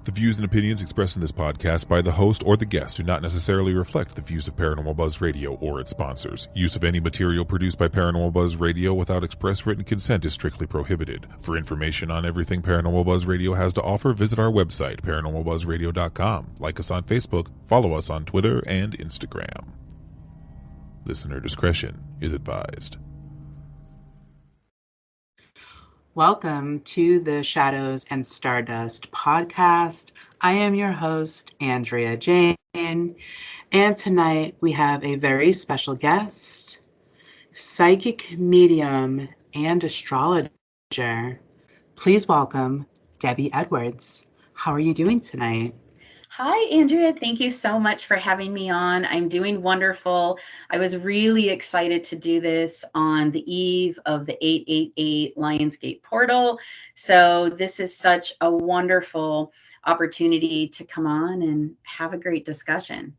The views and opinions expressed in this podcast by the host or the guest do not necessarily reflect the views of Paranormal Buzz Radio or its sponsors. Use of any material produced by Paranormal Buzz Radio without express written consent is strictly prohibited. For information on everything Paranormal Buzz Radio has to offer, visit our website, paranormalbuzzradio.com. Like us on Facebook, follow us on Twitter and Instagram. Listener discretion is advised. Welcome to the Shadows and Stardust Podcast. I am your host, Andrea Jane, and tonight we have a very special guest, psychic medium and astrologer. Please welcome Debbie Edwards. How are you doing tonight? Hi, Andrea. Thank you so much for having me on. I'm doing wonderful. I was really excited to do this on the eve of the 888 Lionsgate portal. So this is such a wonderful opportunity to come on and have a great discussion.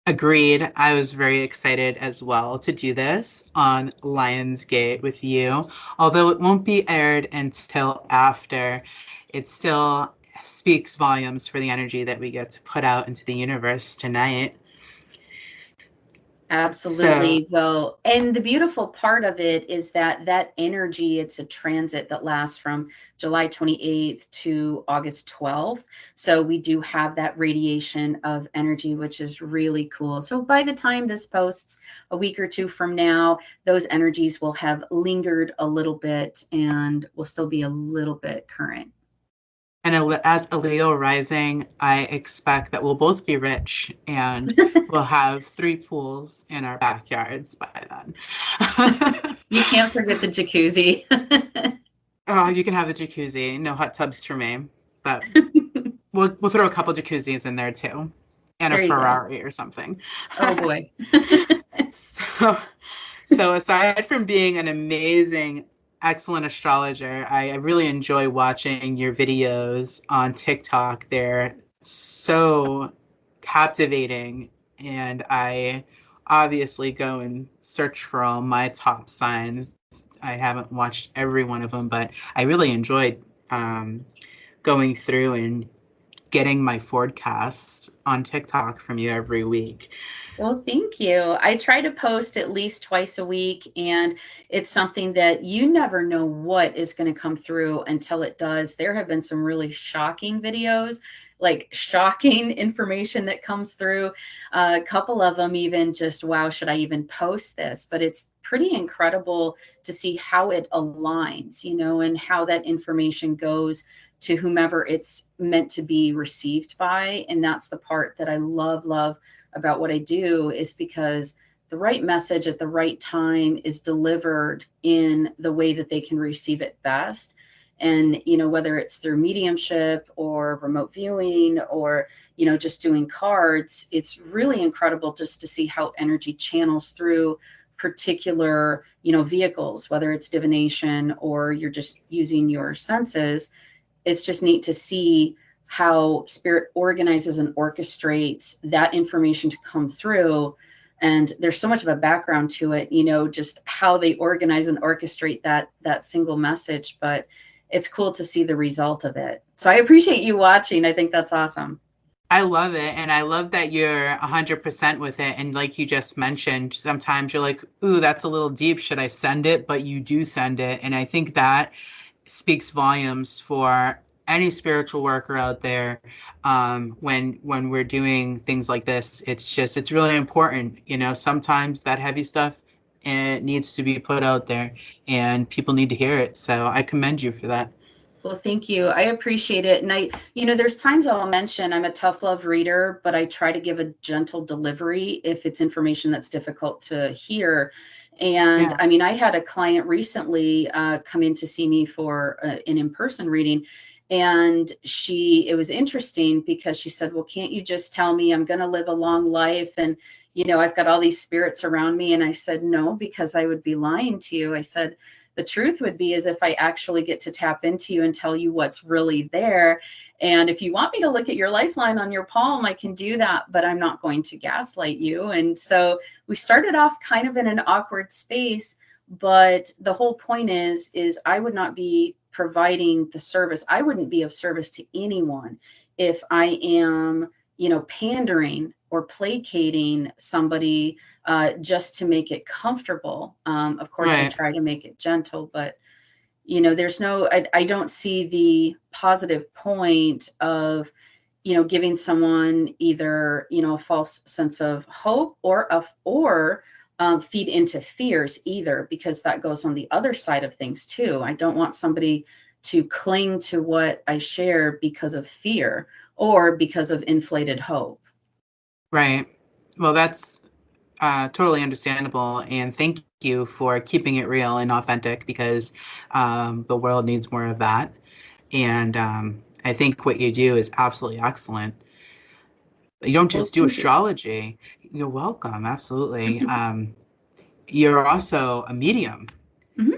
Agreed. I was very excited as well to do this on Lionsgate with you. Although it won't be aired until after, it's still speaks volumes for the energy that we get to put out into the universe tonight. Absolutely. Well, and the beautiful part of it is that energy, it's a transit that lasts from July 28th to August 12th. So we do have that radiation of energy, which is really cool. So by the time this posts a week or two from now, those energies will have lingered a little bit and will still be a little bit current. And as a Leo rising, I expect that we'll both be rich and we'll have 3 pools in our backyards by then. You can't forget the jacuzzi. Oh, you can have the jacuzzi. No hot tubs for me. But we'll throw a couple jacuzzis in there too. And a Ferrari or something. Oh, boy. So aside from being an amazing excellent astrologer, I really enjoy watching your videos on TikTok. They're so captivating, and I obviously go and search for all my top signs. I haven't watched every one of them, but I really enjoyed going through and getting my forecast on TikTok from you every week. Well, thank you. I try to post at least twice a week, and it's something that you never know what is going to come through until it does. There have been some really shocking videos, like shocking information that comes through. A couple of them even just, wow, should I even post this? But it's pretty incredible to see how it aligns, and how that information goes to whomever it's meant to be received by. And that's the part that I love about what I do, is because the right message at the right time is delivered in the way that they can receive it best. And, whether it's through mediumship or remote viewing or, just doing cards, it's really incredible just to see how energy channels through particular, vehicles, whether it's divination or you're just using your senses. It's just neat to see how spirit organizes and orchestrates that information to come through. And there's so much of a background to it, just how they organize and orchestrate that single message. But it's cool to see the result of it. So I appreciate you watching. I think that's awesome. I love it. And I love that you're 100% with it. And like you just mentioned, sometimes you're like, ooh, that's a little deep. Should I send it? But you do send it. And I think that speaks volumes for any spiritual worker out there. When we're doing things like this, it's really important. Sometimes that heavy stuff, it needs to be put out there and people need to hear it. So I commend you for that. Well, thank you. I appreciate it. And there's times I'll mention I'm a tough love reader, but I try to give a gentle delivery if it's information that's difficult to hear. And yeah. I had a client recently come in to see me for an in-person reading. And it was interesting because she said, well, can't you just tell me I'm going to live a long life? And, I've got all these spirits around me. And I said, no, because I would be lying to you. I said, the truth would be is if I actually get to tap into you and tell you what's really there. And if you want me to look at your lifeline on your palm, I can do that, but I'm not going to gaslight you. And so we started off kind of in an awkward space, but the whole point is I would not be providing the service. I wouldn't be of service to anyone if I am, pandering or placating somebody just to make it comfortable. Of course, I try to make it gentle, but I don't see the positive point of, giving someone either, a false sense of hope or feed into fears either, because that goes on the other side of things too. I don't want somebody to cling to what I share because of fear or because of inflated hope. Right. Well, that's totally understandable. And thank you for keeping it real and authentic, because the world needs more of that. And I think what you do is absolutely excellent. You don't just do astrology. You're welcome. Absolutely. You're also a medium. Mm-hmm.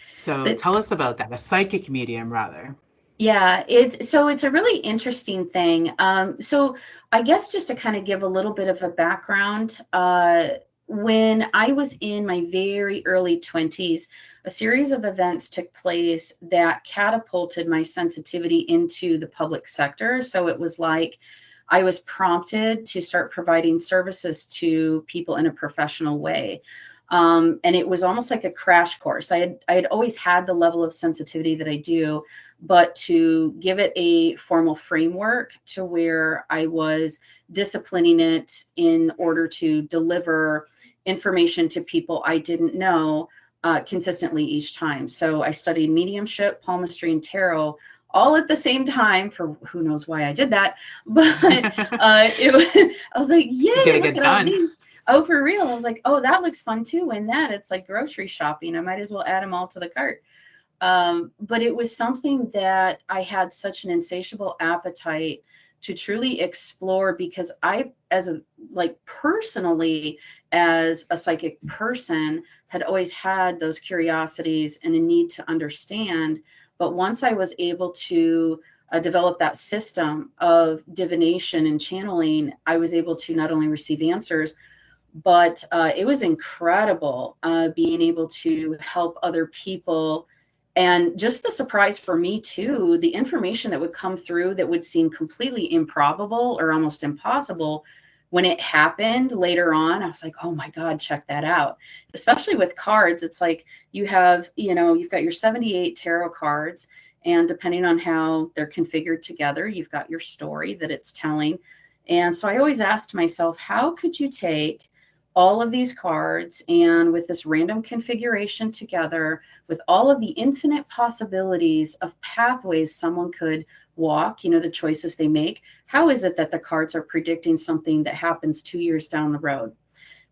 So tell us about that. A psychic medium, rather. Yeah, it's a really interesting thing. So I guess just to kind of give a little bit of a background, when I was in my very early 20s, a series of events took place that catapulted my sensitivity into the public sector. So it was like I was prompted to start providing services to people in a professional way. And it was almost like a crash course. I had always had the level of sensitivity that I do, but to give it a formal framework to where I was disciplining it in order to deliver information to people I didn't know consistently each time. So I studied mediumship, palmistry, and tarot all at the same time, for who knows why I did that. But I was like, yay, look at all these. Oh, for real. I was like, oh, that looks fun too. And that it's like grocery shopping. I might as well add them all to the cart. But it was something that I had such an insatiable appetite to truly explore, because personally, as a psychic person, had always had those curiosities and a need to understand. But once I was able to develop that system of divination and channeling, I was able to not only receive answers, but it was incredible being able to help other people. And just the surprise for me too, the information that would come through that would seem completely improbable or almost impossible, when it happened later on, I was like, oh my God, check that out. Especially with cards, it's like you've got your 78 tarot cards, and depending on how they're configured together, you've got your story that it's telling. And so I always asked myself, how could you take all of these cards and with this random configuration together, with all of the infinite possibilities of pathways someone could walk, the choices they make, how is it that the cards are predicting something that happens 2 years down the road?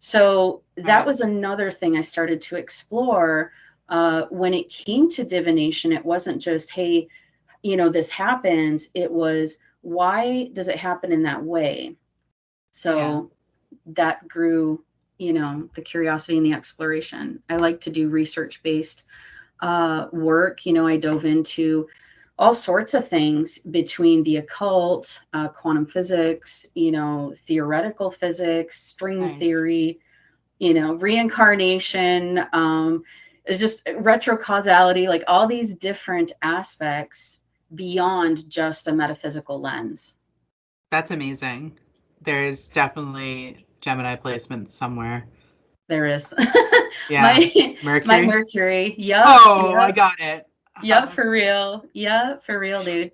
So that was another thing I started to explore when it came to divination. It wasn't just, hey, this happens. It was, why does it happen in that way? So that grew, the curiosity and the exploration. I like to do research-based work. I dove into all sorts of things between the occult, quantum physics, theoretical physics, string theory, reincarnation, it's just retrocausality, like all these different aspects beyond just a metaphysical lens. That's amazing. There's definitely Gemini placement somewhere. There is. Yeah. Mercury? My Mercury. Yep. Oh, yep. I got it. Yep, for real. Yep, for real, dude.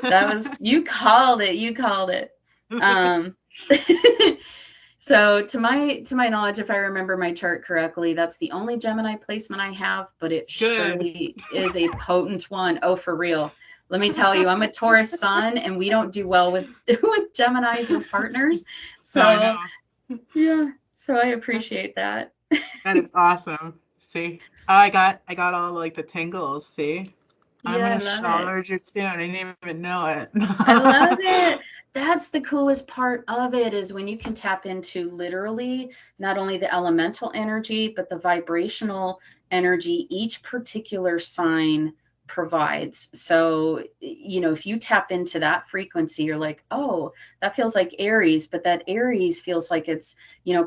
That was, you called it. So to my knowledge, if I remember my chart correctly, that's the only Gemini placement I have, but it surely is a potent one. Oh, for real. Let me tell you, I'm a Taurus sun, and we don't do well with Geminis as partners. So yeah, so I appreciate that. That is awesome. See, I got all like the tingles. See, I'm an astrologer too, and I didn't even know it. I love it. That's the coolest part of it, is when you can tap into literally not only the elemental energy, but the vibrational energy each particular sign provides. So, if you tap into that frequency, you're like, oh, that feels like Aries, but that Aries feels like it's,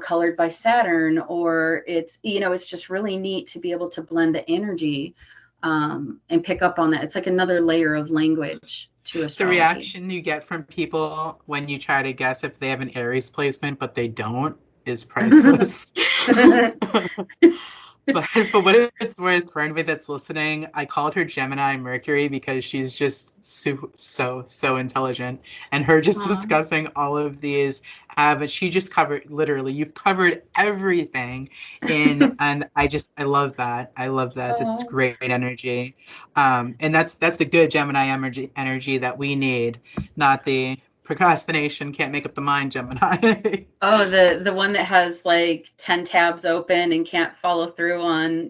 colored by Saturn, or it's, it's just really neat to be able to blend the energy. and pick up on that. It's like another layer of language to astrology. The reaction you get from people when you try to guess if they have an Aries placement, but they don't, is priceless. But for what it's worth, for anybody that's listening, I called her Gemini Mercury because she's just so intelligent, and her just discussing all of these. But she just covered, literally, you've covered everything, and I love that. I love that. It's great energy, and that's the good Gemini energy that we need, not the procrastination, can't make up the mind Gemini. Oh, the one that has like 10 tabs open and can't follow through on,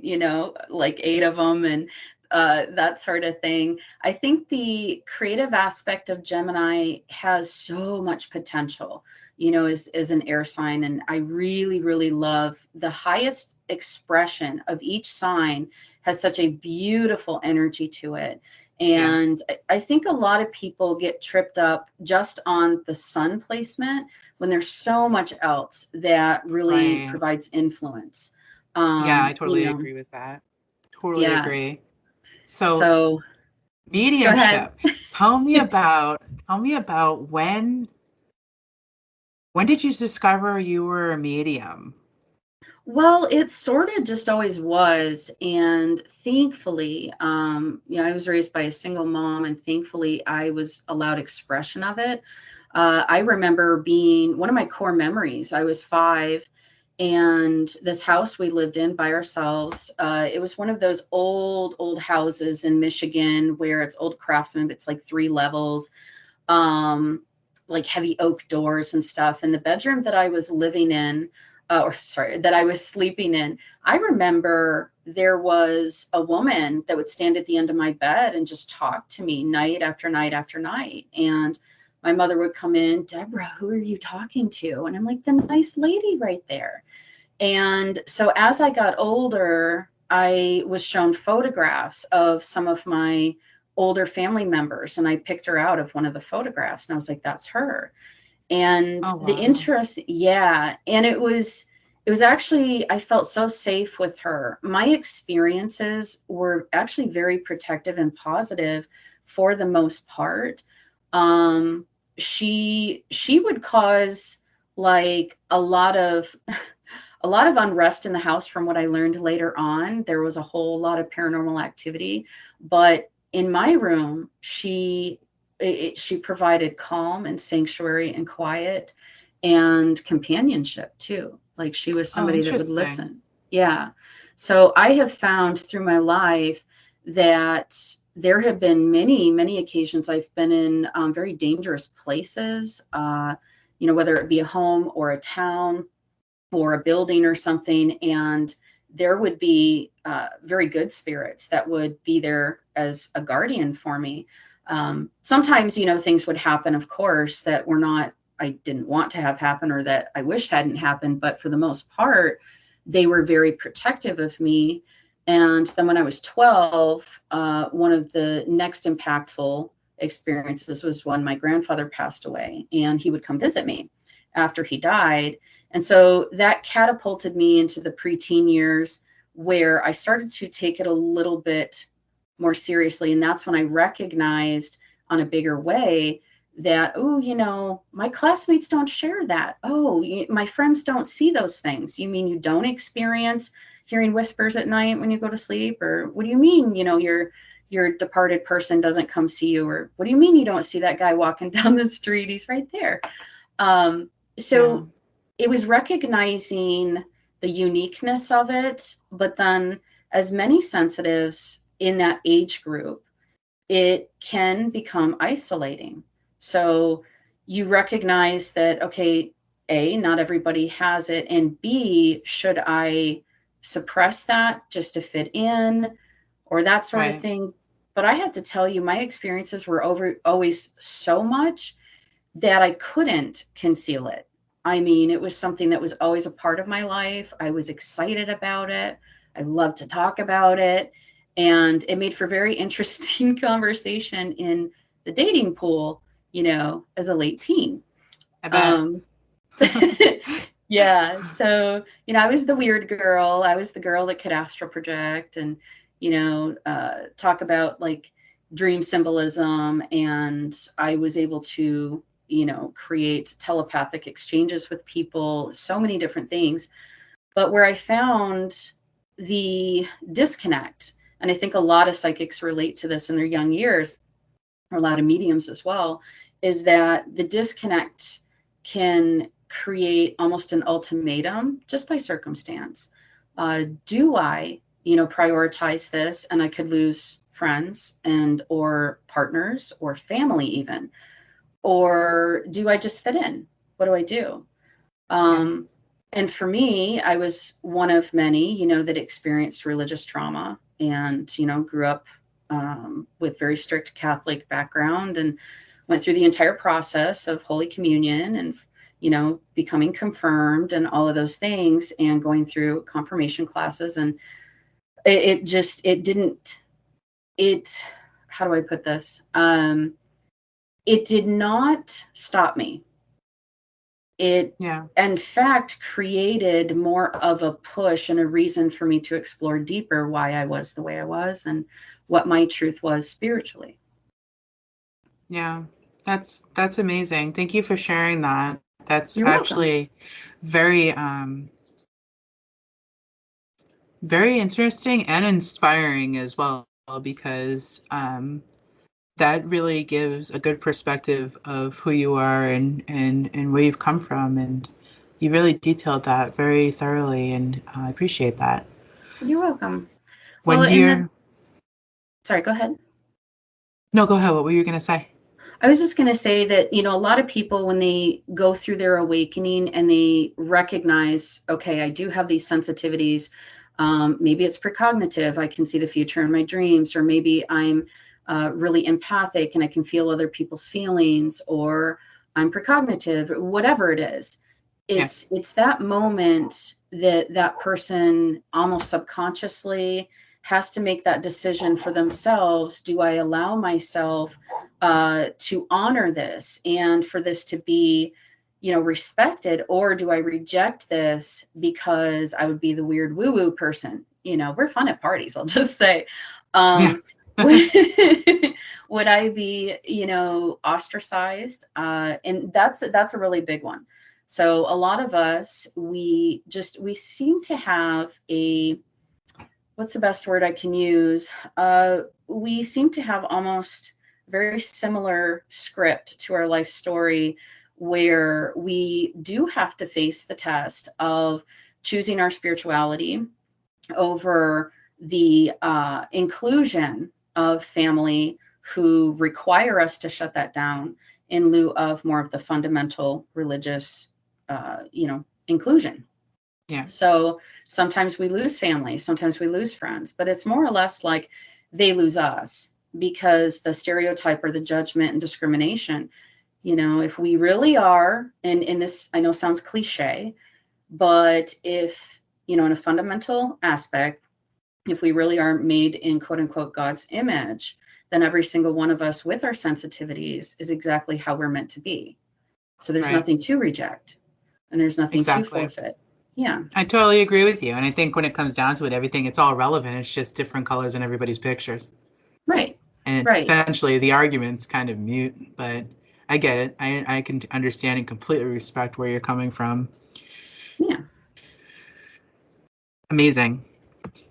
like 8 of them and that sort of thing. I think the creative aspect of Gemini has so much potential, as an air sign. And I really, really love the highest expression of each sign has such a beautiful energy to it. And I think a lot of people get tripped up just on the sun placement when there's so much else that really provides influence. I totally agree with that. Totally agree. So mediumship. Tell me about when did you discover you were a medium? Well, it sort of just always was. And thankfully, I was raised by a single mom, and thankfully I was allowed expression of it. I remember being one of my core memories. I was 5, and this house we lived in by ourselves, it was one of those old houses in Michigan where it's old craftsman, but it's like 3 levels, like heavy oak doors and stuff. And the bedroom that I was living in, that I was sleeping in, I remember there was a woman that would stand at the end of my bed and just talk to me night after night after night. And my mother would come in, Deborah, who are you talking to? And I'm like, the nice lady right there. And so as I got older, I was shown photographs of some of my older family members, and I picked her out of one of the photographs, and I was like, that's her. And the interest, and it was actually, I felt so safe with her. My experiences were actually very protective and positive for the most part. She would cause like a lot of unrest in the house. From what I learned later on, there was a whole lot of paranormal activity, but in my room, she provided calm and sanctuary and quiet and companionship too. Like she was somebody that would listen. Yeah. So I have found through my life that there have been many occasions I've been in very dangerous places, whether it be a home or a town or a building or something. And there would be very good spirits that would be there as a guardian for me. Sometimes, things would happen, of course, that I didn't want to have happen or that I wish hadn't happened. But for the most part, they were very protective of me. And then when I was 12, one of the next impactful experiences was when my grandfather passed away, and he would come visit me after he died. And so that catapulted me into the preteen years where I started to take it a little bit more seriously. And that's when I recognized on a bigger way that, my classmates don't share that. My friends don't see those things. You mean you don't experience hearing whispers at night when you go to sleep? Or what do you mean, your departed person doesn't come see you? Or what do you mean you don't see that guy walking down the street? He's right there. It was recognizing the uniqueness of it, but then as many sensitives in that age group, it can become isolating. So you recognize that, okay, A, not everybody has it, and B, should I suppress that just to fit in or that sort of thing? But I have to tell you, my experiences were always so much that I couldn't conceal it. I mean, it was something that was always a part of my life. I was excited about it. I loved to talk about it. And it made for very interesting conversation in the dating pool, as a late teen. I bet. Yeah. So, I was the weird girl. I was the girl that could astral project. And, talk about like dream symbolism, and I was able to, create telepathic exchanges with people, so many different things. But where I found the disconnect, and I think a lot of psychics relate to this in their young years, or a lot of mediums as well, is that the disconnect can create almost an ultimatum just by circumstance. Do I, prioritize this, and I could lose friends and or partners or family even? Or do I just fit in? What do I do? And for me, I was one of many, that experienced religious trauma and, grew up with very strict Catholic background, and went through the entire process of Holy Communion and, becoming confirmed and all of those things, and going through confirmation classes. And how do I put this? It did not stop me. It, in fact, created more of a push and a reason for me to explore deeper why I was the way I was and what my truth was spiritually. Yeah, that's amazing. Thank you for sharing that. That's You're actually very, very interesting and inspiring as well, because that really gives a good perspective of who you are and where you've come from. And you really detailed that very thoroughly, and I appreciate that. You're welcome. Sorry, go ahead. No, go ahead. What were you going to say? I was just going to say that, a lot of people, when they go through their awakening and they recognize, okay, I do have these sensitivities. Maybe it's precognitive. I can see the future in my dreams, or maybe I'm really empathic and I can feel other people's feelings, or I'm precognitive, whatever it is. It's that moment that person almost subconsciously has to make that decision for themselves. Do I allow myself to honor this and for this to be, respected, or do I reject this because I would be the weird woo-woo person? We're fun at parties, I'll just say. Would I be, ostracized? And that's a really big one. So a lot of us, we seem to have what's the best word I can use? We seem to have almost very similar script to our life story, where we do have to face the test of choosing our spirituality over the inclusion of family who require us to shut that down in lieu of more of the fundamental religious, inclusion. Yeah. So sometimes we lose family, sometimes we lose friends, but it's more or less like they lose us, because the stereotype or the judgment and discrimination, if we really are, and this I know sounds cliche, but if, in a fundamental aspect, if we really are made in quote unquote God's image, then every single one of us with our sensitivities is exactly how we're meant to be. So there's nothing to reject, and there's nothing to forfeit. Yeah. I totally agree with you. And I think when it comes down to it, everything, it's all relevant. It's just different colors in everybody's pictures. Right. And essentially the argument's kind of mute, but I get it. I can understand and completely respect where you're coming from. Yeah. Amazing.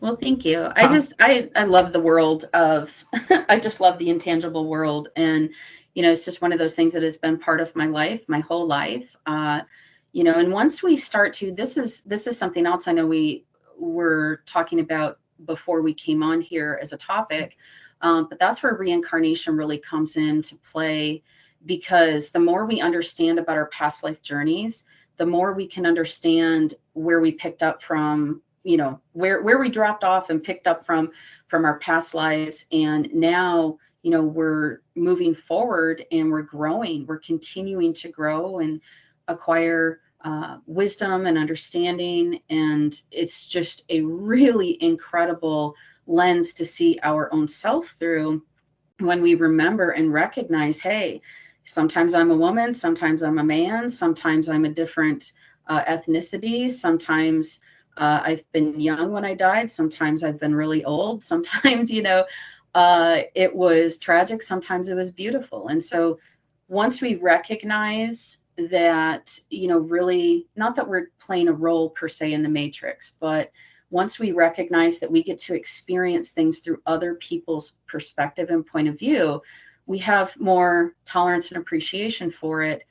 Well, thank you. I love the world of, I just love the intangible world. And, it's just one of those things that has been part of my life, my whole life. And once we start to, this is something else I know we were talking about before we came on here as a topic. But that's where reincarnation really comes into play, because the more we understand about our past life journeys, the more we can understand where we picked up from, where we dropped off and picked up from our past lives. And now, we're moving forward and we're growing, we're continuing to grow and acquire wisdom and understanding. And it's just a really incredible lens to see our own self through, when we remember and recognize, hey, sometimes I'm a woman, sometimes I'm a man, sometimes I'm a different ethnicity, sometimes I've been young when I died. Sometimes I've been really old. Sometimes, it was tragic. Sometimes it was beautiful. And so once we recognize that, really, not that we're playing a role per se in the Matrix, but once we recognize that we get to experience things through other people's perspective and point of view, we have more tolerance and appreciation for it,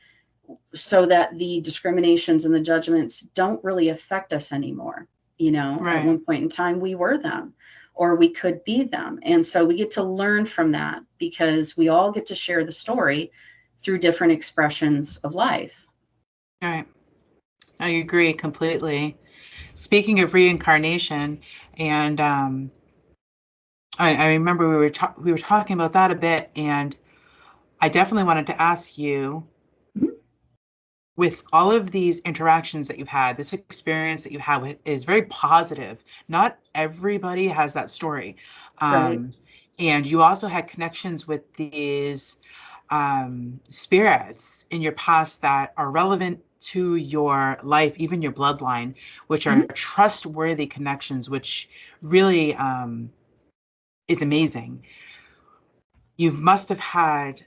so that the discriminations and the judgments don't really affect us anymore. Right. At one point in time, we were them, or we could be them. And so we get to learn from that, because we all get to share the story through different expressions of life. All right. I agree completely. Speaking of reincarnation, and I remember we were talking about that a bit, and I definitely wanted to ask you, with all of these interactions that you've had, this experience that you have is very positive. Not everybody has that story. Right. And you also had connections with these spirits in your past that are relevant to your life, even your bloodline, which are trustworthy connections, which really is amazing. You must have had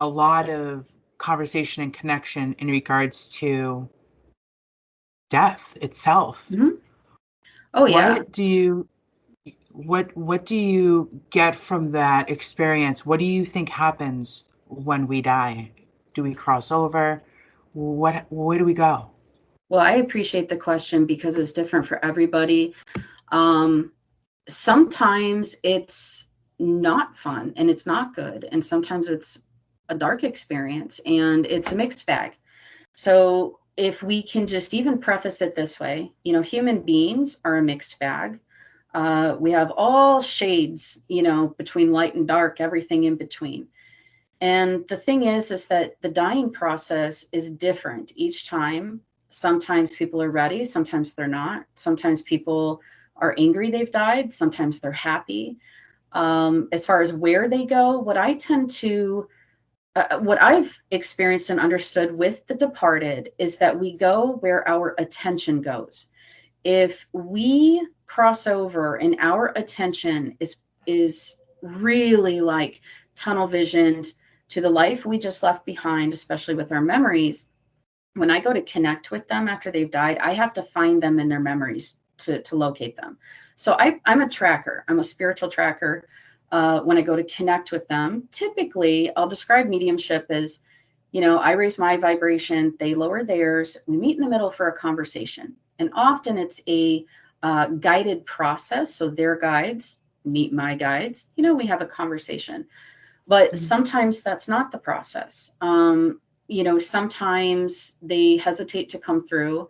a lot of conversation and connection in regards to death itself. Oh yeah. What do you get from that experience? What do you think happens when we die? Do we cross over? Where do we go? Well, I appreciate the question, because it's different for everybody. Sometimes it's not fun and it's not good, and sometimes it's a dark experience and it's a mixed bag. So if we can just even preface it this way, human beings are a mixed bag. We have all shades, between light and dark, everything in between. And the thing is that the dying process is different each time. Sometimes people are ready, sometimes they're not. Sometimes people are angry they've died, sometimes they're happy. As far as where they go, what I've experienced and understood with the departed is that we go where our attention goes. If we cross over and our attention is really like tunnel visioned to the life we just left behind, especially with our memories, when I go to connect with them after they've died, I have to find them in their memories to locate them. So I'm a tracker. I'm a spiritual tracker. When I go to connect with them, typically I'll describe mediumship as, I raise my vibration, they lower theirs, we meet in the middle for a conversation. And often it's a guided process. So their guides meet my guides, we have a conversation. But sometimes that's not the process. Sometimes they hesitate to come through.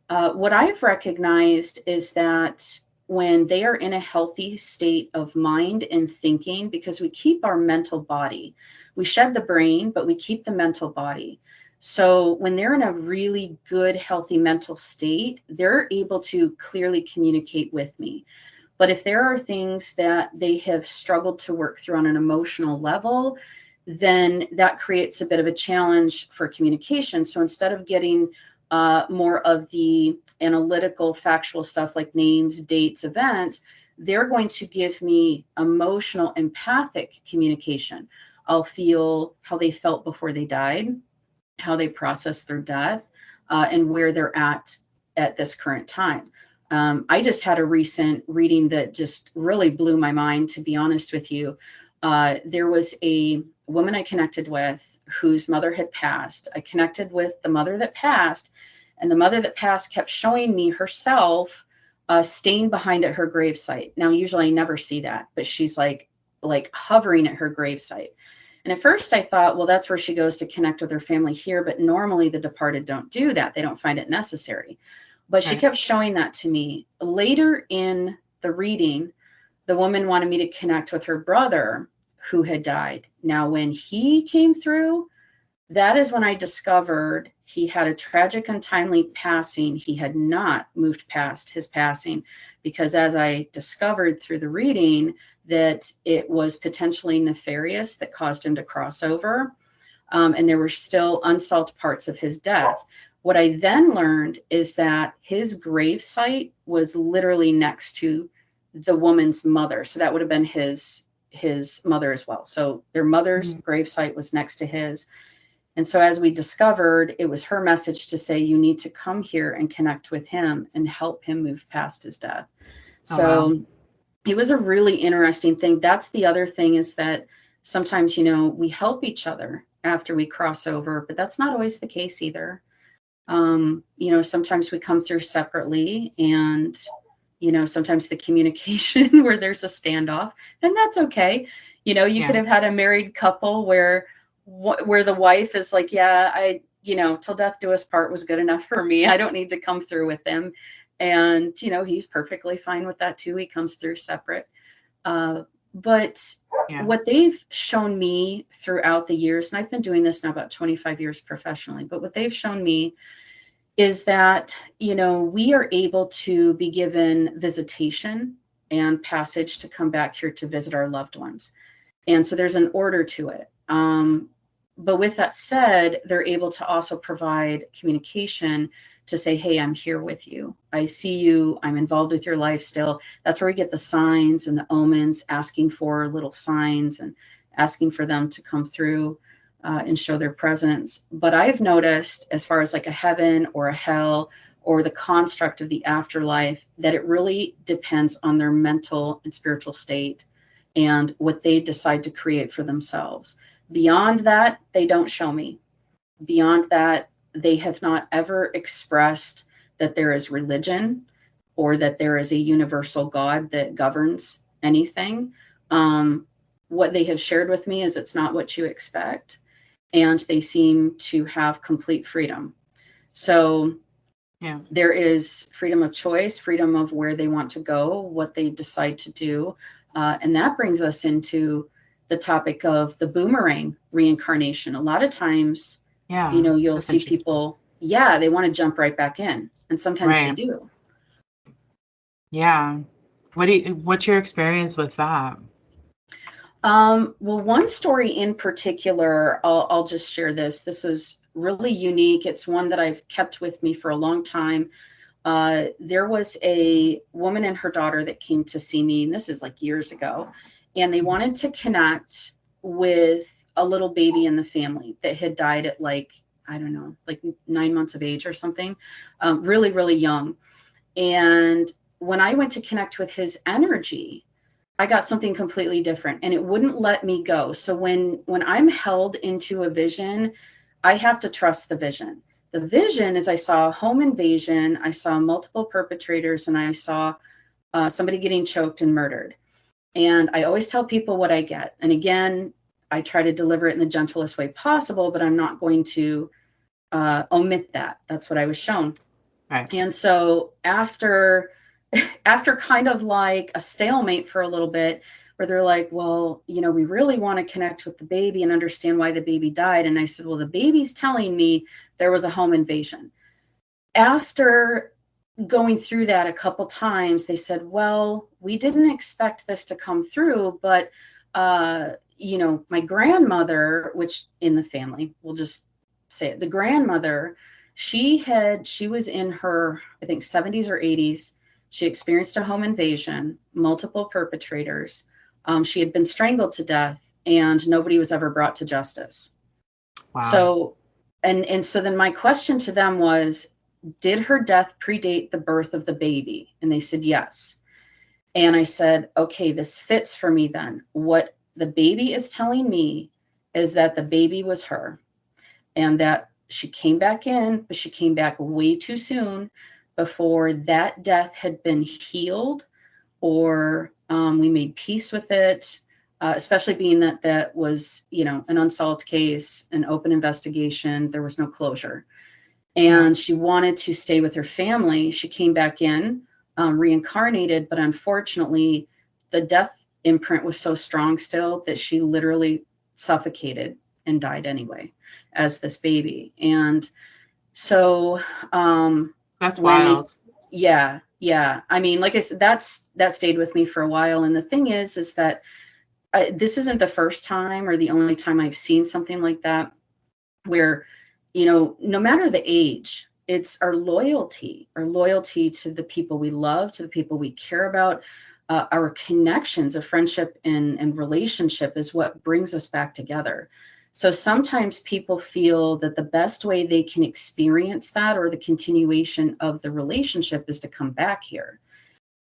What I've recognized is that when they are in a healthy state of mind and thinking, because we keep our mental body, we shed the brain, but we keep the mental body. So when they're in a really good, healthy mental state, they're able to clearly communicate with me. But if there are things that they have struggled to work through on an emotional level, then that creates a bit of a challenge for communication. So instead of getting more of the analytical, factual stuff like names, dates, events, they're going to give me emotional, empathic communication. I'll feel how they felt before they died, how they processed their death, and where they're at this current time. I just had a recent reading that just really blew my mind, to be honest with you. There was a woman I connected with whose mother had passed. I connected with the mother that passed, and the mother that passed kept showing me herself staying behind at her gravesite. Now, usually I never see that, but she's like hovering at her gravesite. And at first I thought, well, that's where she goes to connect with her family here. But normally the departed don't do that. They don't find it necessary. But she kept showing that to me. Later in the reading, the woman wanted me to connect with her brother who had died. Now, when he came through, that is when I discovered he had a tragic, untimely passing. He had not moved past his passing, because as I discovered through the reading, that it was potentially nefarious that caused him to cross over. And there were still unsolved parts of his death. What I then learned is that his grave site was literally next to the woman's mother. So that would have been his mother as well. So their mother's grave site was next to his. And so as we discovered, it was her message to say, you need to come here and connect with him and help him move past his death. So wow. It was a really interesting thing. That's the other thing, is that sometimes, we help each other after we cross over, but that's not always the case either. Sometimes we come through separately, and, sometimes the communication where there's a standoff, and that's okay. You could have had a married couple where the wife is like, till death do us part was good enough for me. I don't need to come through with him. And, he's perfectly fine with that too. He comes through separate. But what they've shown me throughout the years, and I've been doing this now about 25 years professionally, but what they've shown me is that, we are able to be given visitation and passage to come back here to visit our loved ones. And so there's an order to it. But with that said, they're able to also provide communication to say, hey, I'm here with you. I see you. I'm involved with your life still. That's where we get the signs and the omens, asking for little signs and asking for them to come through and show their presence. But I've noticed, as far as like a heaven or a hell or the construct of the afterlife, that it really depends on their mental and spiritual state and what they decide to create for themselves. Beyond that, they don't show me. Beyond that, they have not ever expressed that there is religion or that there is a universal God that governs anything. What they have shared with me is it's not what you expect, and they seem to have complete freedom. So there is freedom of choice, freedom of where they want to go, what they decide to do. And that brings us into the topic of the boomerang reincarnation. A lot of times, you'll see people, they want to jump right back in. And sometimes they do. Yeah. What's your experience with that? Well, one story in particular, I'll just share this. This was really unique. It's one that I've kept with me for a long time. There was a woman and her daughter that came to see me, and this is like years ago, and they wanted to connect with a little baby in the family that had died at like 9 months of age or something, really, really young. And when I went to connect with his energy, I got something completely different, and it wouldn't let me go. So when I'm held into a vision, I have to trust the vision. The vision is I saw a home invasion, I saw multiple perpetrators, and I saw somebody getting choked and murdered. And I always tell people what I get. And again, I try to deliver it in the gentlest way possible, but I'm not going to omit that. That's what I was shown. Right. And so after kind of like a stalemate for a little bit, where they're like, well, we really want to connect with the baby and understand why the baby died. And I said, well, the baby's telling me there was a home invasion. After going through that a couple times, they said, well, we didn't expect this to come through, but my grandmother, which in the family, we'll just say it, the grandmother, she was in her, I think 70s or 80s. She experienced a home invasion, multiple perpetrators. She had been strangled to death, and nobody was ever brought to justice. Wow. So, and so then my question to them was, did her death predate the birth of the baby? And they said, yes. And I said, okay, this fits for me then. What the baby is telling me is that the baby was her, and that she came back in, but she came back way too soon before that death had been healed, or we made peace with it, especially being that was, an unsolved case, an open investigation. There was no closure. And she wanted to stay with her family. She came back in, reincarnated, but unfortunately, the death imprint was so strong still that she literally suffocated and died anyway as this baby. And so that's wild. Yeah. I mean, like I said, that stayed with me for a while. And the thing is that this isn't the first time or the only time I've seen something like that, where, no matter the age, it's our loyalty to the people we love, to the people we care about. Our connections of friendship and relationship is what brings us back together. So sometimes people feel that the best way they can experience that or the continuation of the relationship is to come back here.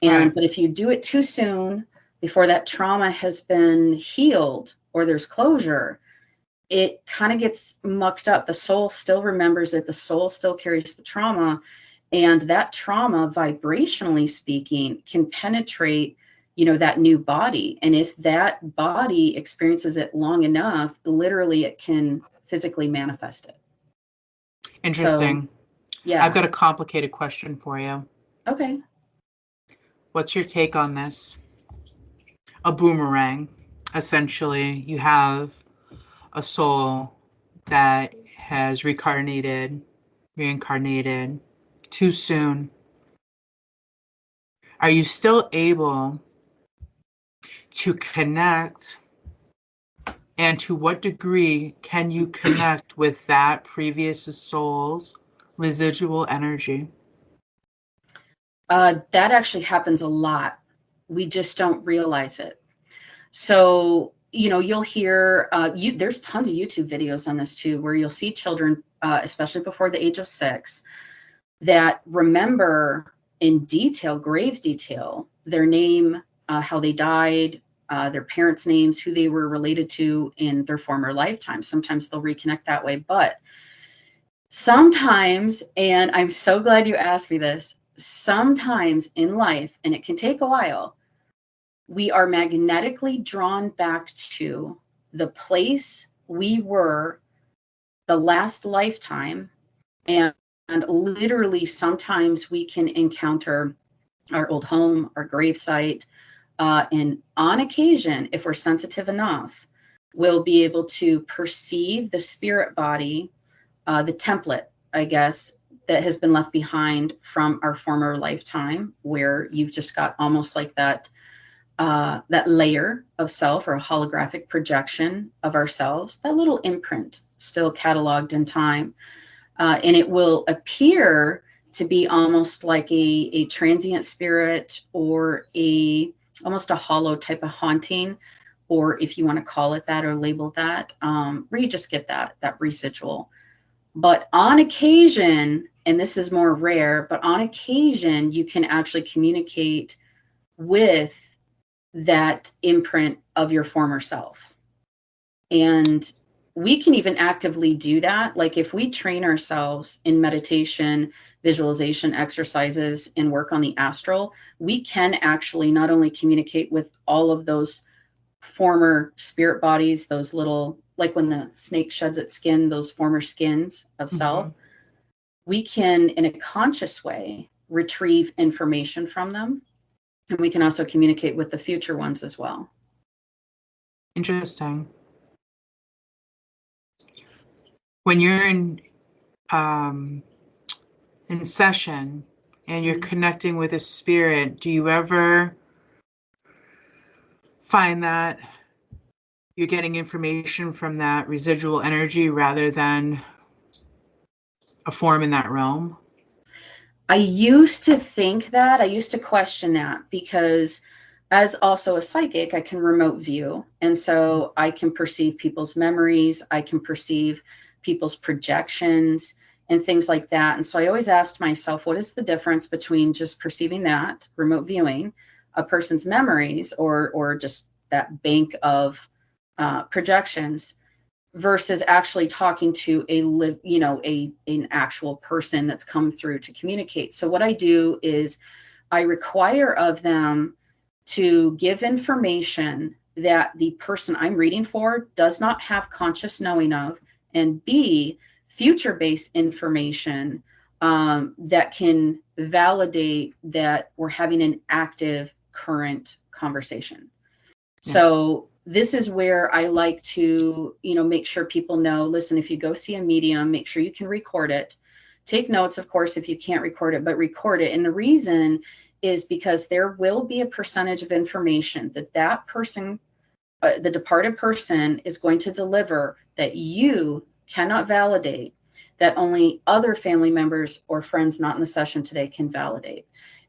And But if you do it too soon, before that trauma has been healed or there's closure, it kind of gets mucked up. The soul still remembers it. The soul still carries the trauma. And that trauma, vibrationally speaking, can penetrate, that new body. And if that body experiences it long enough, literally it can physically manifest it. Interesting. So, yeah. I've got a complicated question for you. Okay. What's your take on this? A boomerang. Essentially, you have a soul that has reincarnated too soon. Are you still able to connect? And to what degree can you connect with that previous soul's residual energy? That actually happens a lot. We just don't realize it. So, you'll hear, there's tons of YouTube videos on this too, where you'll see children, especially before the age of 6, that remember in detail, grave detail, their name, how they died, their parents' names, who they were related to in their former lifetime. Sometimes they'll reconnect that way, but sometimes, and I'm so glad you asked me this, sometimes in life, and it can take a while, we are magnetically drawn back to the place we were the last lifetime. And literally sometimes we can encounter our old home, our gravesite, and on occasion, if we're sensitive enough, we'll be able to perceive the spirit body, the template, I guess, that has been left behind from our former lifetime, where you've just got almost like that layer of self, or a holographic projection of ourselves, that little imprint still cataloged in time. And it will appear to be almost like a transient spirit, or almost a hollow type of haunting, or if you want to call it that or label that, where you just get that residual. But on occasion, and this is more rare, but on occasion, you can actually communicate with that imprint of your former self. And we can even actively do that. Like if we train ourselves in meditation, visualization exercises, and work on the astral, we can actually not only communicate with all of those former spirit bodies, those little, like when the snake sheds its skin, those former skins of self, we can, in a conscious way, retrieve information from them. And we can also communicate with the future ones as well. Interesting. When you're in session and you're connecting with a spirit, do you ever find that you're getting information from that residual energy rather than a form in that realm? I used to think that. I used to question that, because as also a psychic, I can remote view. And so I can perceive people's memories. I can perceive people's projections and things like that. And so I always asked myself, what is the difference between just perceiving that, remote viewing, a person's memories, or just that bank of projections, versus actually talking to an actual person that's come through to communicate. So what I do is I require of them to give information that the person I'm reading for does not have conscious knowing of, and B, future-based information that can validate that we're having an active current conversation. Yeah. So this is where I like to, make sure people know, listen, if you go see a medium, make sure you can record it. Take notes, of course, if you can't record it, but record it. And the reason is because there will be a percentage of information that person, the departed person, is going to deliver that you cannot validate, that only other family members or friends not in the session today can validate.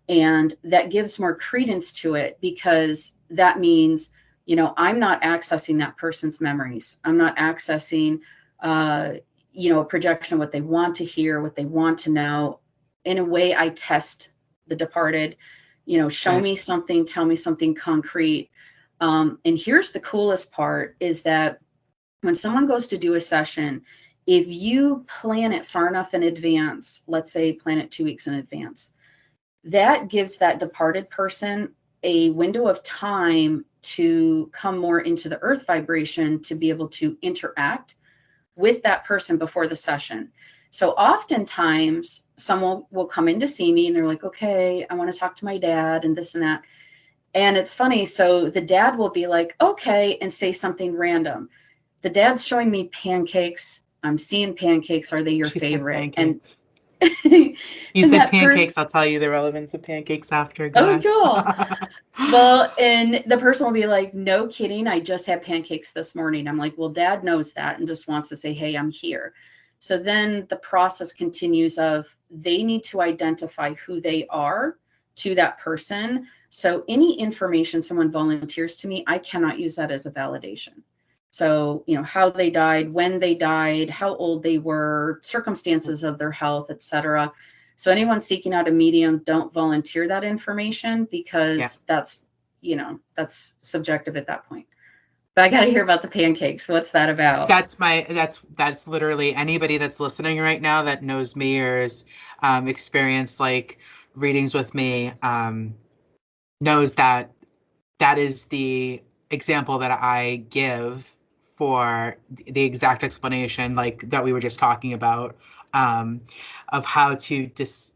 And that gives more credence to it, because that means, you know, I'm not accessing that person's memories. I'm not accessing, you know, a projection of what they want to hear, what they want to know. In a way, I test the departed, you know, show me something, tell me something concrete. And here's the coolest part is that when someone goes to do a session, if you plan it far enough in advance, let's say plan it 2 weeks in advance, that gives that departed person a window of time to come more into the earth vibration, to be able to interact with that person before the session. So oftentimes someone will come in to see me and they're like, okay, I want to talk to my dad and this and that. And it's funny. So the dad will be like, okay, and say something random. The dad's showing me pancakes. I'm seeing pancakes. Are they your favorite? And you said pancakes. I'll tell you the relevance of pancakes after. Go cool. Well, and the person will be like, no kidding, I just had pancakes this morning. I'm like, well, dad knows that and just wants to say, hey, I'm here. So then the process continues of they need to identify who they are to that person. So any information someone volunteers to me, I cannot use that as a validation. So, you know, how they died, when they died, how old they were, circumstances of their health, etc. So anyone seeking out a medium, don't volunteer that information, because that's, you know, that's subjective at that point. But I got to hear about the pancakes. What's that about? That's literally anybody that's listening right now that knows me or has experienced like readings with me knows that that is the example that I give for the exact explanation, like that we were just talking about, of how to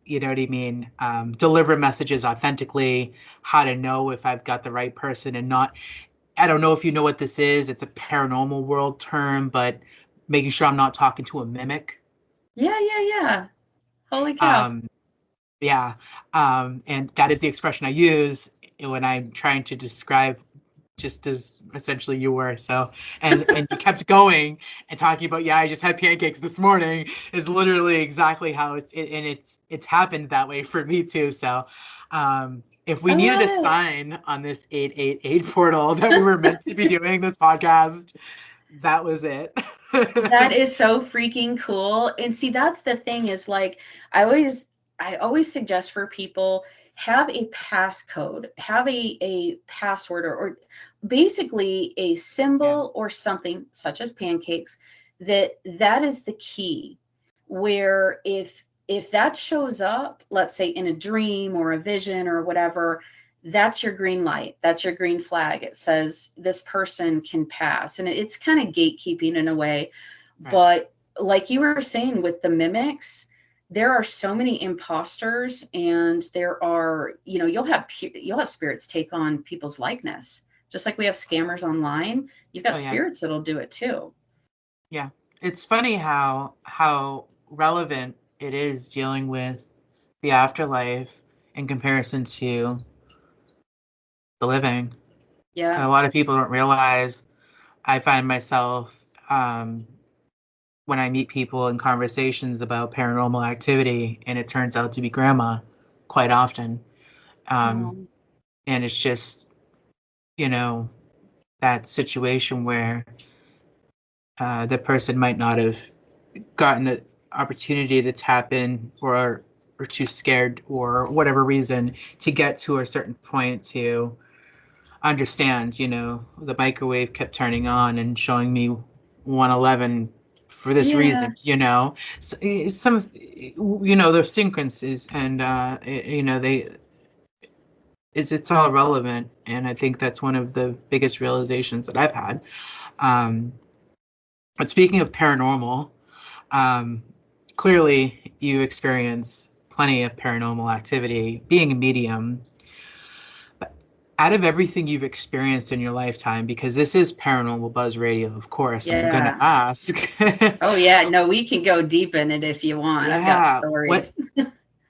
you know what I mean, deliver messages authentically, how to know if I've got the right person and not. I don't know if you know what this is. It's a paranormal world term, but making sure I'm not talking to a mimic. Yeah. Holy cow. And that is the expression I use when I'm trying to describe, just as essentially you were. So, and you kept going and talking about, I just had pancakes this morning, is literally exactly how it's happened that way for me too. So, if we needed a sign on this 888 portal that we were meant to be doing this podcast, that was it. That is so freaking cool. And see, that's the thing is, like, I always suggest for people, have a passcode, have a password, or basically a symbol or something such as pancakes, that is the key. Where if that shows up, let's say in a dream or a vision or whatever, that's your green light. That's your green flag. It says this person can pass. And it's kind of gatekeeping in a way. Right. But like you were saying with the mimics, there are so many imposters, and there are, you know, you'll have spirits take on people's likeness. Just like we have scammers online, you've got spirits that'll do it too. Yeah. It's funny how relevant it is dealing with the afterlife in comparison to the living. Yeah. And a lot of people don't realize. I find myself, when I meet people in conversations about paranormal activity, and it turns out to be grandma quite often. And it's just, you know, that situation where the person might not have gotten the opportunity to tap in, or too scared, or whatever reason, to get to a certain point to understand, you know, the microwave kept turning on and showing me 111 for this reason, you know. So, some, you know, there's sequences, and you know, it's all relevant, and I think that's one of the biggest realizations that I've had. But speaking of paranormal, clearly you experience plenty of paranormal activity being a medium. But out of everything you've experienced in your lifetime, because this is Paranormal Buzz Radio, of course, I'm going to ask. Oh, yeah. No, we can go deep in it if you want. I've got stories.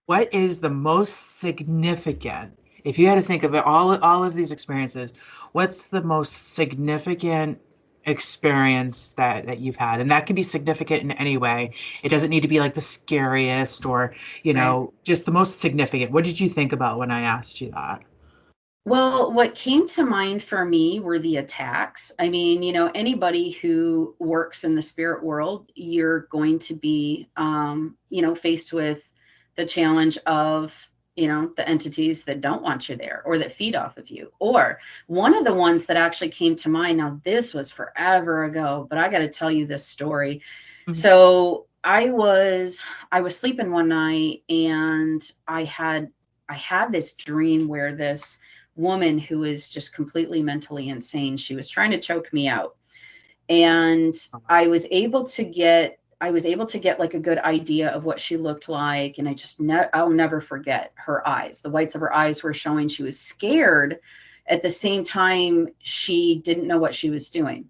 What is the most significant, if you had to think of it, all of these experiences, what's the most significant experience that you've had, and that can be significant in any way. It doesn't need to be like the scariest or just the most significant. What did you think about when I asked you that? Well, what came to mind for me were the attacks. I mean, anybody who works in the spirit world, you're going to be faced with the challenge of the entities that don't want you there or that feed off of you. Or one of the ones that actually came to mind, now this was forever ago, but I got to tell you this story. Mm-hmm. So I was sleeping one night, and I had this dream where this woman who was just completely mentally insane, she was trying to choke me out. And I was able to get like a good idea of what she looked like. And I'll never forget her eyes. The whites of her eyes were showing. She was scared. At the same time, she didn't know what she was doing.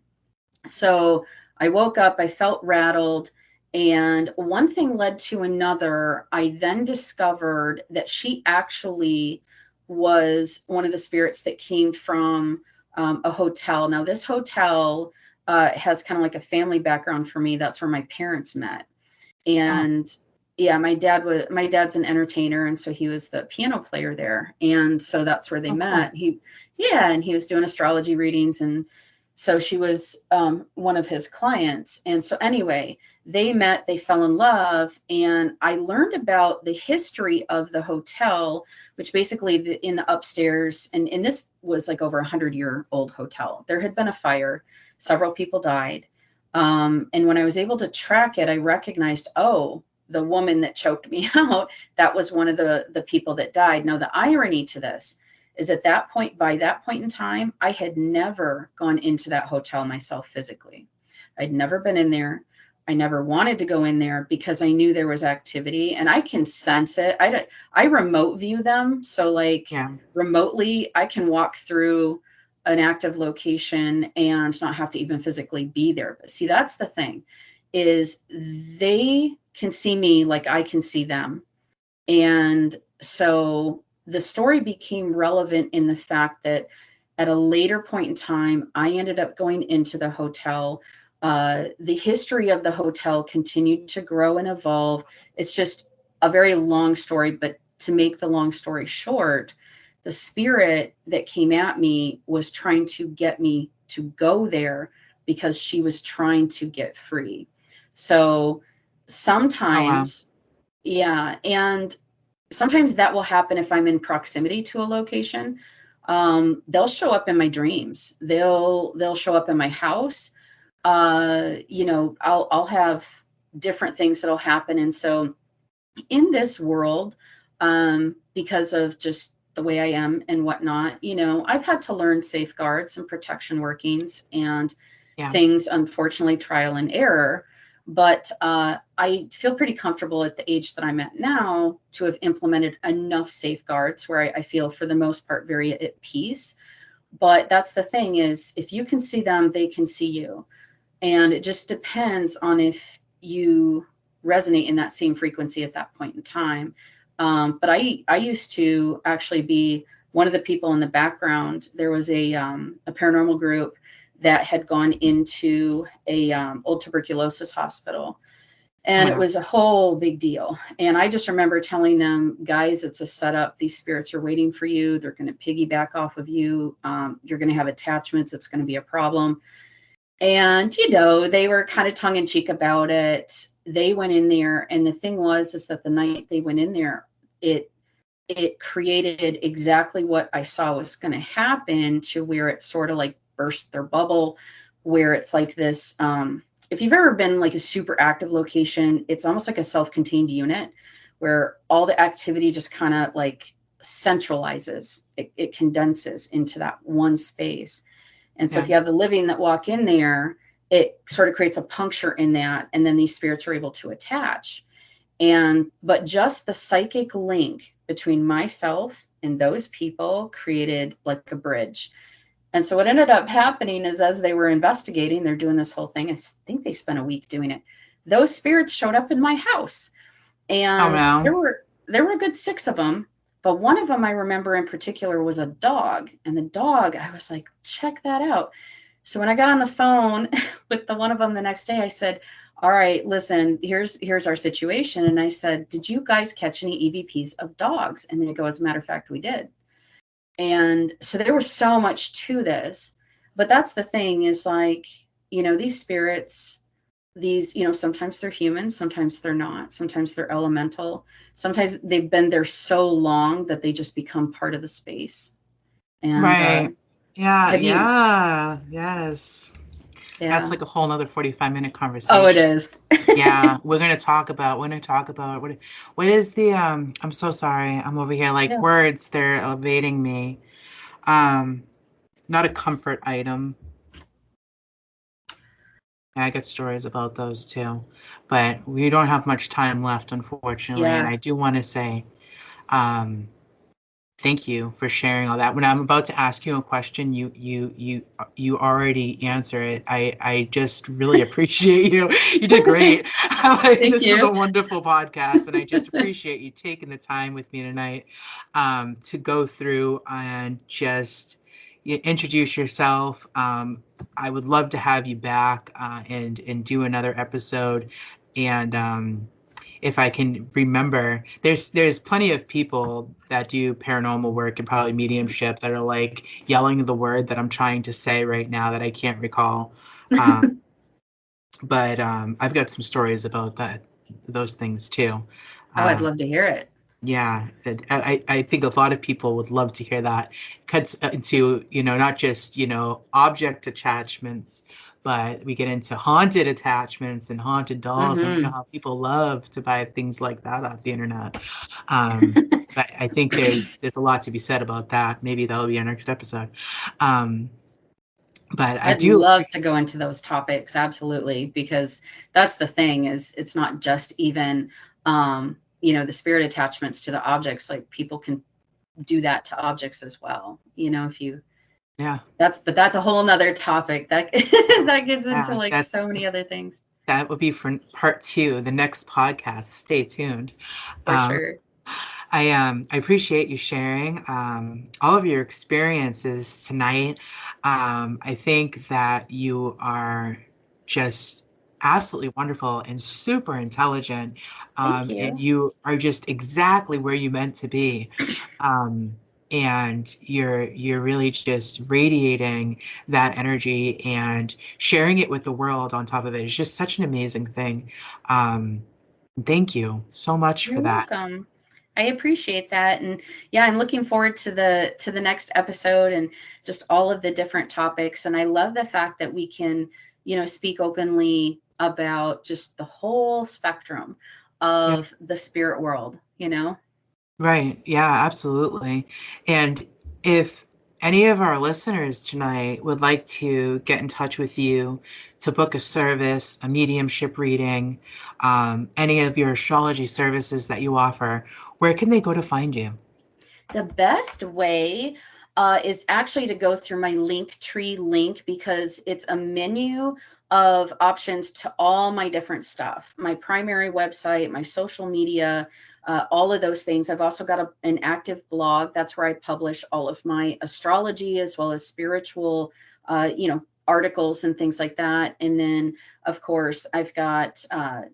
So I woke up, I felt rattled, and one thing led to another. I then discovered that she actually was one of the spirits that came from a hotel. Now, this hotel has kind of like a family background for me. That's where my parents met. And my dad's an entertainer. And so he was the piano player there. And so that's where they met. And he was doing astrology readings. And so she was one of his clients. And so anyway, they met, they fell in love. And I learned about the history of the hotel, which basically in the upstairs, and this was like over 100-year-old hotel. There had been a fire. Several people died. And when I was able to track it, I recognized, the woman that choked me out, that was one of the people that died. Now, the irony to this is by that point in time, I had never gone into that hotel myself physically. I'd never been in there. I never wanted to go in there because I knew there was activity, and I can sense it. I remote view them. So remotely, I can walk through an active location and not have to even physically be there. But see, that's the thing, is they can see me like I can see them. And so the story became relevant in the fact that at a later point in time, I ended up going into the hotel. The history of the hotel continued to grow and evolve. It's just a very long story, but to make the long story short, the spirit that came at me was trying to get me to go there because she was trying to get free. So sometimes, and sometimes that will happen if I'm in proximity to a location. They'll show up in my dreams. They'll show up in my house. I'll have different things that'll happen. And so in this world, because of just the way I am and whatnot, I've had to learn safeguards and protection workings and things, unfortunately, trial and error. But I feel pretty comfortable at the age that I'm at now to have implemented enough safeguards where I feel, for the most part, very at peace. But that's the thing, is if you can see them, they can see you. And it just depends on if you resonate in that same frequency at that point in time. But I used to actually be one of the people in the background. There was a paranormal group that had gone into a old tuberculosis hospital. And it was a whole big deal. And I just remember telling them, guys, it's a setup. These spirits are waiting for you. They're going to piggyback off of you. You're going to have attachments. It's going to be a problem. And, they were kind of tongue in cheek about it. They went in there. And the thing is that the night they went in there, it created exactly what I saw was going to happen, to where it sort of like burst their bubble, where it's like this. If you've ever been like a super active location, it's almost like a self-contained unit where all the activity just kind of like centralizes. It condenses into that one space. And so if you have the living that walk in there, it sort of creates a puncture in that. And then these spirits are able to attach. But just the psychic link between myself and those people created like a bridge. And so what ended up happening is, as they were investigating, they're doing this whole thing. I think they spent a week doing it. Those spirits showed up in my house. And there were a good 6 of them. But one of them I remember in particular was a dog. And the dog, I was like, check that out. So when I got on the phone with the one of them the next day, I said, all right, listen, here's our situation. And I said, did you guys catch any EVPs of dogs? And they go, as a matter of fact, we did. And so there was so much to this. But that's the thing is like, these spirits, sometimes they're human, sometimes they're not. Sometimes they're elemental. Sometimes they've been there so long that they just become part of the space. And right. Yes. Yeah. That's like a whole nother 45-minute conversation. Oh, it is. Yeah. We're going to talk about what is the, I'm so sorry. I'm over here like words. They're evading me. Not a comfort item. I get stories about those too, but we don't have much time left, unfortunately. Yeah. And I do want to say, thank you for sharing all that. When I'm about to ask you a question, you already answer it. I just really appreciate you. You did great. This is a wonderful podcast, and I just appreciate you taking the time with me tonight to go through and just introduce yourself. I would love to have you back and do another episode. And if I can remember, there's plenty of people that do paranormal work and probably mediumship that are like yelling the word that I'm trying to say right now that I can't recall. But I've got some stories about those things too. I'd love to hear it. Yeah, I think a lot of people would love to hear that. It cuts into, not just, object attachments, but we get into haunted attachments and haunted dolls. And we know how people love to buy things like that off the internet. But I think there's a lot to be said about that. Maybe that'll be our next episode. But I'd love to go into those topics. Absolutely. Because that's the thing is it's not just even, the spirit attachments to the objects, like people can do that to objects as well. That's a whole nother topic that gets into so many other things. That would be for part 2, the next podcast. Stay tuned. For sure. I appreciate you sharing all of your experiences tonight. I think that you are just absolutely wonderful and super intelligent. Thank you. And you are just exactly where you meant to be. And you're really just radiating that energy and sharing it with the world on top of it. It's just such an amazing thing. Thank you so much for that. You're welcome. I appreciate that. And yeah, I'm looking forward to the next episode and just all of the different topics. And I love the fact that we can, speak openly about just the whole spectrum of the spirit world, Right. Yeah, absolutely. And if any of our listeners tonight would like to get in touch with you to book a service, a mediumship reading, any of your astrology services that you offer, where can they go to find you? The best way is actually to go through my Linktree link because it's a menu of options to all my different stuff, my primary website, my social media, all of those things. I've also got an active blog. That's where I publish all of my astrology as well as spiritual, articles and things like that. And then, of course, I've got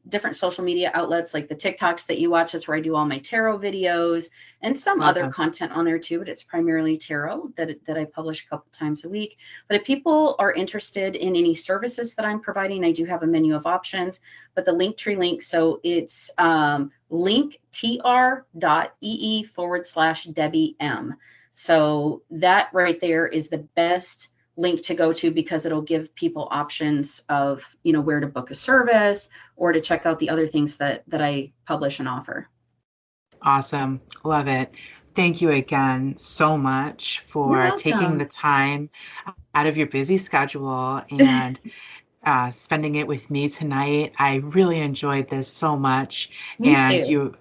different social media outlets like the TikToks that you watch. That's where I do all my tarot videos and some other content on there too, but it's primarily tarot that I publish a couple times a week. But if people are interested in any services that I'm providing, I do have a menu of options, but the Linktree link, so it's linktr.ee/Debbie M. So that right there is the best link to go to because it'll give people options of, where to book a service or to check out the other things that I publish and offer. Awesome. Love it. Thank you again so much for taking the time out of your busy schedule and spending it with me tonight. I really enjoyed this so much. Me too.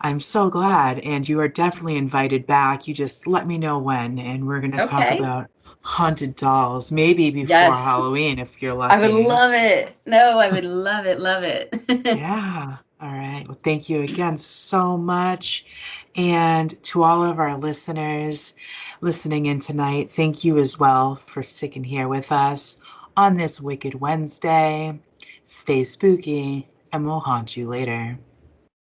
I'm so glad. And you are definitely invited back. You just let me know when, and we're going to talk about haunted dolls, maybe before Halloween, if you're lucky. I would love it. No, I would love it. Yeah. All right. Well, thank you again so much. And to all of our listeners listening in tonight, thank you as well for sticking here with us on this Wicked Wednesday. Stay spooky, and we'll haunt you later.